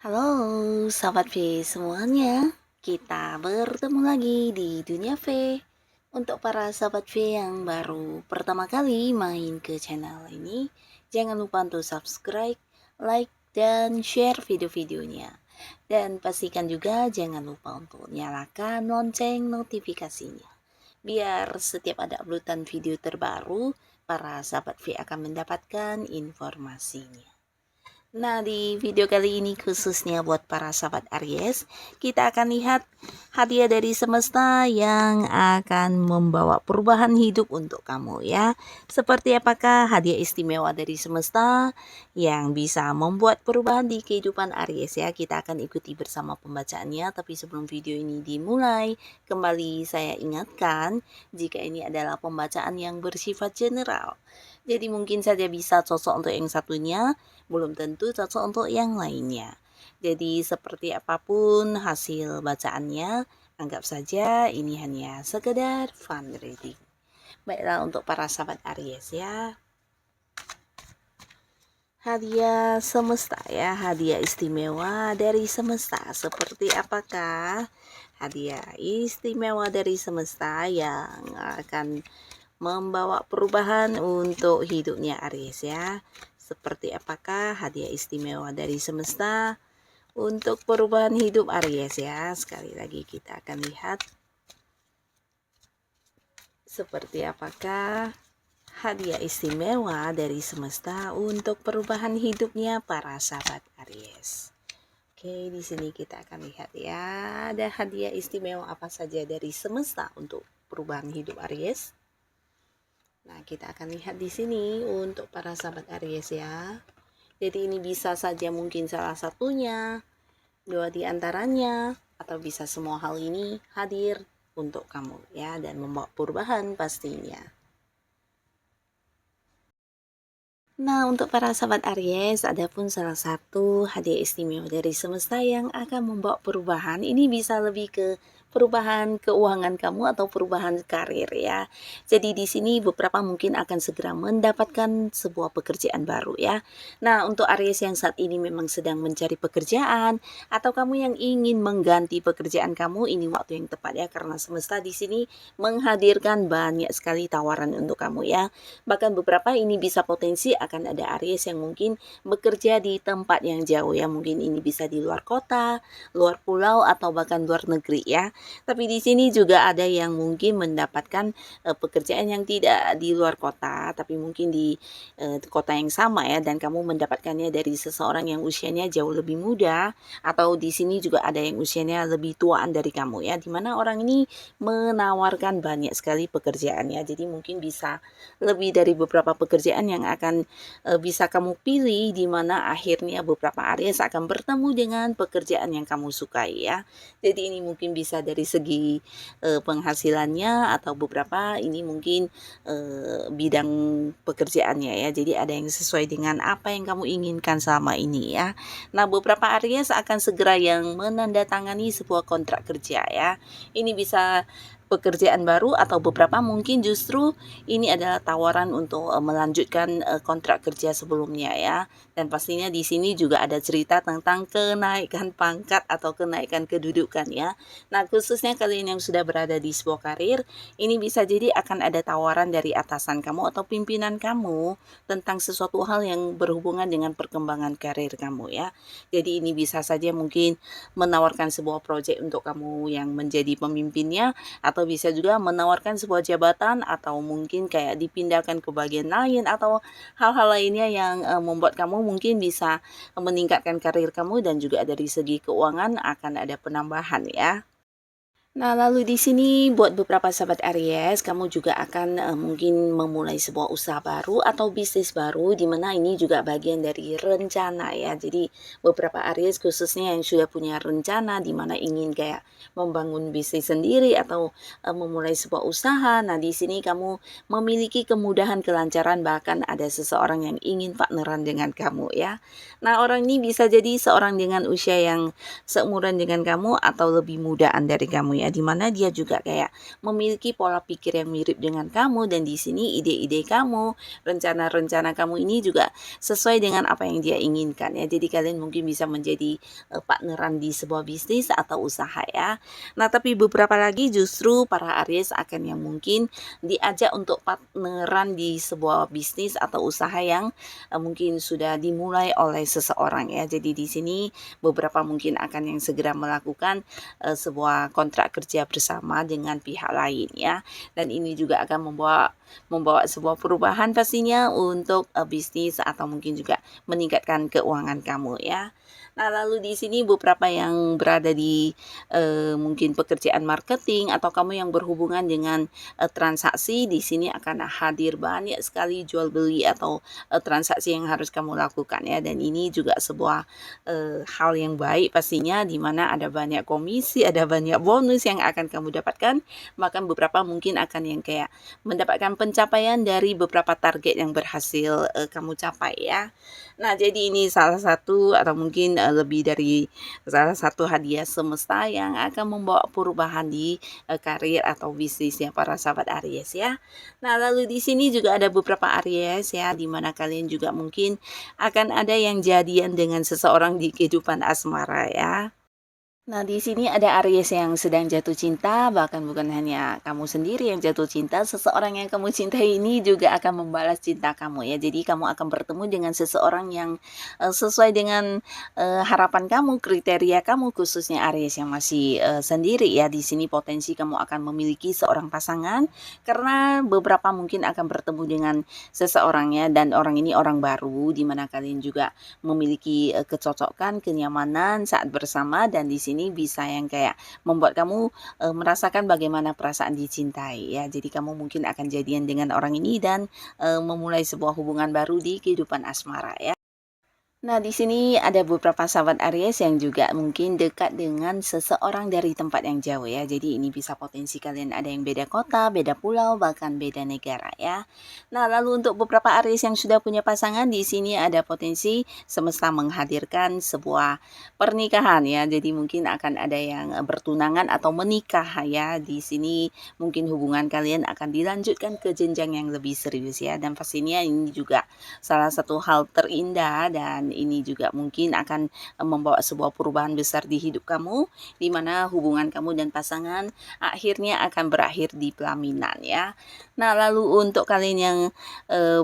Halo, sahabat V semuanya. Kita bertemu lagi di Dunia V. Untuk para sahabat V yang baru pertama kali main ke channel ini, jangan lupa untuk subscribe, like, dan share video-videonya. Dan pastikan juga jangan lupa untuk nyalakan lonceng notifikasinya. Biar setiap ada uploadan video terbaru, para sahabat V akan mendapatkan informasinya. Nah, di video kali ini khususnya buat para sahabat Aries, kita akan lihat hadiah dari semesta yang akan membawa perubahan hidup untuk kamu ya. Seperti apakah hadiah istimewa dari semesta yang bisa membuat perubahan di kehidupan Aries ya. Kita akan ikuti bersama pembacaannya, tapi sebelum video ini dimulai, kembali saya ingatkan jika ini adalah pembacaan yang bersifat general. Jadi mungkin saja bisa cocok untuk yang satunya, belum tentu cocok untuk yang lainnya. Jadi seperti apapun hasil bacaannya, anggap saja ini hanya sekedar fun reading. Baiklah untuk para sahabat Aries ya. Hadiah semesta ya, hadiah istimewa dari semesta. Seperti apakah hadiah istimewa dari semesta yang akan membawa perubahan untuk hidupnya Aries ya? Seperti apakah hadiah istimewa dari semesta untuk perubahan hidup Aries ya? Sekali lagi kita akan lihat seperti apakah hadiah istimewa dari semesta untuk perubahan hidupnya para sahabat Aries. Oke, di sini kita akan lihat ya, ada hadiah istimewa apa saja dari semesta untuk perubahan hidup Aries. Nah, kita akan lihat di sini untuk para sahabat Aries ya. Jadi ini bisa saja mungkin salah satunya, dua di antaranya, atau bisa semua hal ini hadir untuk kamu ya, dan membawa perubahan pastinya. Nah, untuk para sahabat Aries, ada pun salah satu hadiah istimewa dari semesta yang akan membawa perubahan. Ini bisa lebih ke perubahan keuangan kamu atau perubahan karir ya. Jadi di sini beberapa mungkin akan segera mendapatkan sebuah pekerjaan baru ya. Nah, untuk Aries yang saat ini memang sedang mencari pekerjaan atau kamu yang ingin mengganti pekerjaan kamu, ini waktu yang tepat ya, karena semesta di sini menghadirkan banyak sekali tawaran untuk kamu ya. Bahkan beberapa ini bisa potensi akan ada Aries yang mungkin bekerja di tempat yang jauh ya, mungkin ini bisa di luar kota, luar pulau, atau bahkan luar negeri ya. Tapi di sini juga ada yang mungkin mendapatkan pekerjaan yang tidak di luar kota, tapi mungkin di kota yang sama ya, dan kamu mendapatkannya dari seseorang yang usianya jauh lebih muda, atau di sini juga ada yang usianya lebih tuaan dari kamu ya, dimana orang ini menawarkan banyak sekali pekerjaannya. Jadi mungkin bisa lebih dari beberapa pekerjaan yang akan bisa kamu pilih, di mana akhirnya beberapa Aries akan bertemu dengan pekerjaan yang kamu sukai ya. Jadi ini mungkin bisa dari segi penghasilannya, atau beberapa ini mungkin bidang pekerjaannya ya. Jadi ada yang sesuai dengan apa yang kamu inginkan selama ini ya. Nah, beberapa Aries akan segera yang menandatangani sebuah kontrak kerja ya. Ini bisa pekerjaan baru, atau beberapa mungkin justru ini adalah tawaran untuk melanjutkan kontrak kerja sebelumnya ya. Dan pastinya di sini juga ada cerita tentang kenaikan pangkat atau kenaikan kedudukan ya. Nah, khususnya kalian yang sudah berada di sebuah karir, ini bisa jadi akan ada tawaran dari atasan kamu atau pimpinan kamu tentang sesuatu hal yang berhubungan dengan perkembangan karir kamu ya. Jadi ini bisa saja mungkin menawarkan sebuah proyek untuk kamu yang menjadi pemimpinnya, atau bisa juga menawarkan sebuah jabatan, atau mungkin kayak dipindahkan ke bagian lain, atau hal-hal lainnya yang membuat kamu mungkin bisa meningkatkan karir kamu, dan juga dari segi keuangan akan ada penambahan ya. Nah, lalu di sini buat beberapa sahabat Aries, kamu juga akan mungkin memulai sebuah usaha baru atau bisnis baru, di mana ini juga bagian dari rencana ya. Jadi beberapa Aries khususnya yang sudah punya rencana, di mana ingin kayak membangun bisnis sendiri atau memulai sebuah usaha. Nah, di sini kamu memiliki kemudahan, kelancaran, bahkan ada seseorang yang ingin partneran dengan kamu ya. Nah, orang ini bisa jadi seorang dengan usia yang seumuran dengan kamu atau lebih mudaan dari kamu ya, dimana dia juga kayak memiliki pola pikir yang mirip dengan kamu, dan di sini ide-ide kamu, rencana-rencana kamu ini juga sesuai dengan apa yang dia inginkan ya. Jadi kalian mungkin bisa menjadi partneran di sebuah bisnis atau usaha ya. Nah, tapi beberapa lagi justru para Aries akan yang mungkin diajak untuk partneran di sebuah bisnis atau usaha yang mungkin sudah dimulai oleh seseorang ya. Jadi di sini beberapa mungkin akan yang segera melakukan sebuah kontrak kerja bersama dengan pihak lain ya. Dan ini juga akan membawa sebuah perubahan pastinya untuk bisnis atau mungkin juga meningkatkan keuangan kamu ya. Nah, lalu di sini beberapa yang berada di mungkin pekerjaan marketing atau kamu yang berhubungan dengan transaksi, di sini akan hadir banyak sekali jual beli atau transaksi yang harus kamu lakukan ya. Dan ini juga sebuah hal yang baik pastinya, di mana ada banyak komisi, ada banyak bonus yang akan kamu dapatkan, bahkan beberapa mungkin akan yang kayak mendapatkan pencapaian dari beberapa target yang berhasil kamu capai ya. Nah, jadi ini salah satu atau mungkin lebih dari salah satu hadiah semesta yang akan membawa perubahan di karir atau bisnisnya para sahabat Aries ya. Nah, lalu di sini juga ada beberapa Aries ya, di mana kalian juga mungkin akan ada yang jadian dengan seseorang di kehidupan asmara ya. Nah, di sini ada Aries yang sedang jatuh cinta, bahkan bukan hanya kamu sendiri yang jatuh cinta, seseorang yang kamu cintai ini juga akan membalas cinta kamu ya. Jadi kamu akan bertemu dengan seseorang yang sesuai dengan harapan kamu, kriteria kamu, khususnya Aries yang masih sendiri ya. Di sini potensi kamu akan memiliki seorang pasangan karena beberapa mungkin akan bertemu dengan seseorang ya, dan orang ini orang baru, di mana kalian juga memiliki kecocokan, kenyamanan saat bersama, dan di sini bisa yang kayak membuat kamu merasakan bagaimana perasaan dicintai ya. Jadi kamu mungkin akan jadian dengan orang ini dan memulai sebuah hubungan baru di kehidupan asmara ya. Nah, di sini ada beberapa sahabat Aries yang juga mungkin dekat dengan seseorang dari tempat yang jauh ya. Jadi ini bisa potensi kalian ada yang beda kota, beda pulau, bahkan beda negara ya. Nah, lalu untuk beberapa Aries yang sudah punya pasangan, di sini ada potensi semesta menghadirkan sebuah pernikahan ya. Jadi mungkin akan ada yang bertunangan atau menikah ya. Di sini mungkin hubungan kalian akan dilanjutkan ke jenjang yang lebih serius ya. Dan pastinya ini juga salah satu hal terindah, dan ini juga mungkin akan membawa sebuah perubahan besar di hidup kamu, di mana hubungan kamu dan pasangan akhirnya akan berakhir di pelaminan ya. Nah, lalu untuk kalian yang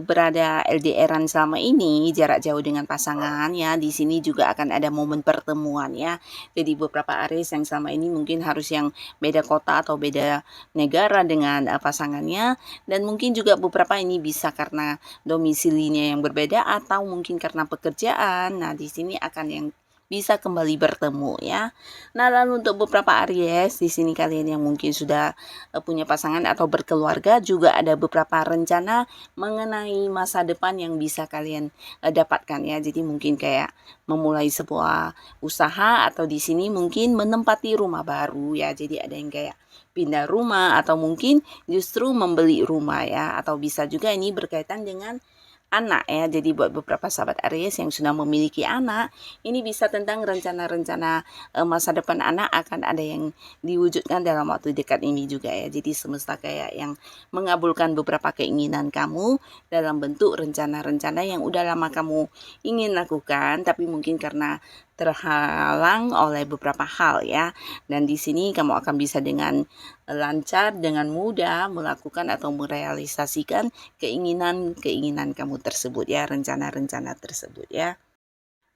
berada LDRan selama ini, jarak jauh dengan pasangan ya, di sini juga akan ada momen pertemuan ya. Jadi beberapa Aries yang selama ini mungkin harus yang beda kota atau beda negara dengan pasangannya, dan mungkin juga beberapa ini bisa karena domisilinya yang berbeda atau mungkin karena pekerjaan. Nah, di sini akan yang bisa kembali bertemu ya. Nah, lalu untuk beberapa Aries di sini kalian yang mungkin sudah punya pasangan atau berkeluarga, juga ada beberapa rencana mengenai masa depan yang bisa kalian dapatkan ya. Jadi mungkin kayak memulai sebuah usaha, atau di sini mungkin menempati rumah baru ya. Jadi ada yang kayak pindah rumah atau mungkin justru membeli rumah ya, atau bisa juga ini berkaitan dengan anak ya. Jadi buat beberapa sahabat Aries yang sudah memiliki anak, ini bisa tentang rencana-rencana masa depan anak akan ada yang diwujudkan dalam waktu dekat ini juga ya. Jadi semesta kayak yang mengabulkan beberapa keinginan kamu dalam bentuk rencana-rencana yang udah lama kamu ingin lakukan, tapi mungkin karena terhalang oleh beberapa hal ya. Dan di sini kamu akan bisa dengan lancar, dengan mudah melakukan atau merealisasikan keinginan-keinginan kamu tersebut ya, rencana-rencana tersebut ya.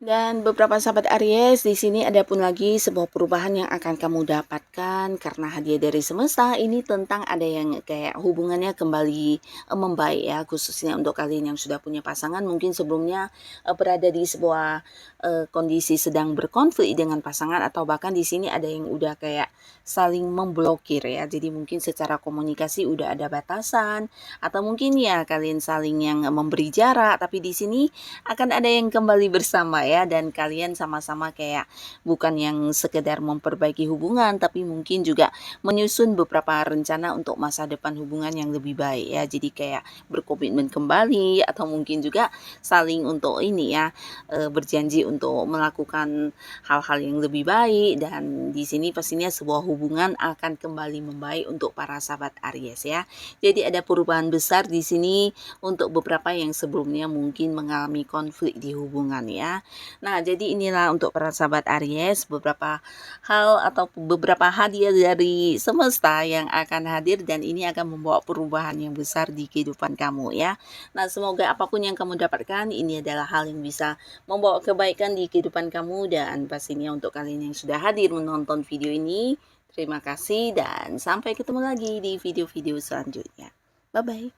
Dan beberapa sahabat Aries, di sini ada pun lagi sebuah perubahan yang akan kamu dapatkan karena hadiah dari semesta ini tentang ada yang kayak hubungannya kembali membaik ya, khususnya untuk kalian yang sudah punya pasangan mungkin sebelumnya berada di sebuah kondisi sedang berkonflik dengan pasangan atau bahkan di sini ada yang udah kayak saling memblokir ya. Jadi mungkin secara komunikasi udah ada batasan atau mungkin ya kalian saling yang memberi jarak, tapi di sini akan ada yang kembali bersama ya dan kalian sama-sama kayak bukan yang sekedar memperbaiki hubungan tapi mungkin juga menyusun beberapa rencana untuk masa depan hubungan yang lebih baik ya. Jadi kayak berkomitmen kembali atau mungkin juga saling untuk ini ya berjanji untuk melakukan hal-hal yang lebih baik dan di sini pastinya sebuah hubungan akan kembali membaik untuk para sahabat Aries ya. Jadi ada perubahan besar di sini untuk beberapa yang sebelumnya mungkin mengalami konflik di hubungan ya. Nah, jadi inilah untuk para sahabat Aries beberapa hal atau beberapa hadiah dari semesta yang akan hadir dan ini akan membawa perubahan yang besar di kehidupan kamu ya. Nah, semoga apapun yang kamu dapatkan ini adalah hal yang bisa membawa kebaikan di kehidupan kamu dan pastinya untuk kalian yang sudah hadir menonton video ini, terima kasih dan sampai ketemu lagi di video-video selanjutnya. Bye-bye.